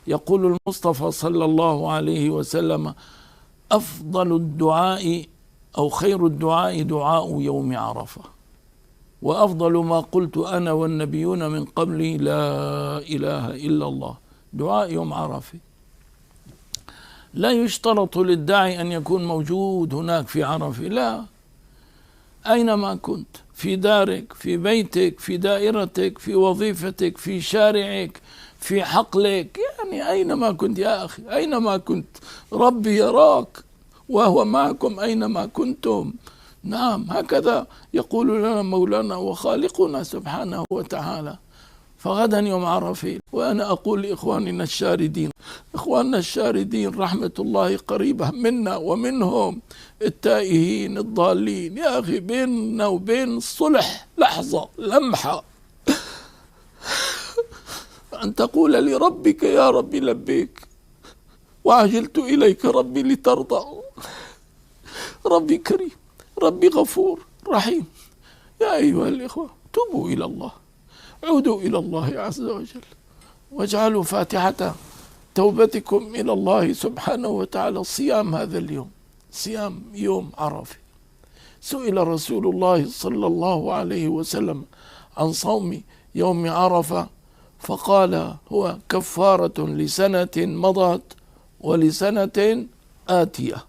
يقول المصطفى صلى الله عليه وسلم: أفضل الدعاء أو خير الدعاء دعاء يوم عرفة، وأفضل ما قلت أنا والنبيون من قبلي لا إله إلا الله. دعاء يوم عرفة لا يشترط للداعي أن يكون موجود هناك في عرفة، لا، أينما كنت، في دارك، في بيتك، في دائرتك، في وظيفتك، في شارعك، في حقلك، يعني أينما كنت يا أخي، أينما كنت ربي يراك وهو معكم أينما كنتم. نعم، هكذا يقول لنا مولانا وخالقنا سبحانه وتعالى. فغدا يوم عرفة، وأنا أقول لإخواننا الشاردين، إخواننا الشاردين رحمة الله قريبة منا ومنهم، التائهين الضالين، يا أخي بيننا وبين الصلح لحظة، لمحة، أن تقول لربك: يا ربي لبيك وعجلت إليك ربي لترضى. ربي كريم، ربي غفور رحيم. يا أيها الإخوة، توبوا إلى الله، عودوا إلى الله عز وجل، واجعلوا فاتحة توبتكم إلى الله سبحانه وتعالى صيام هذا اليوم، صيام يوم عرفة. سئل رسول الله صلى الله عليه وسلم عن صوم يوم عرفة فقال: هو كفارة لسنة مضت ولسنة آتية.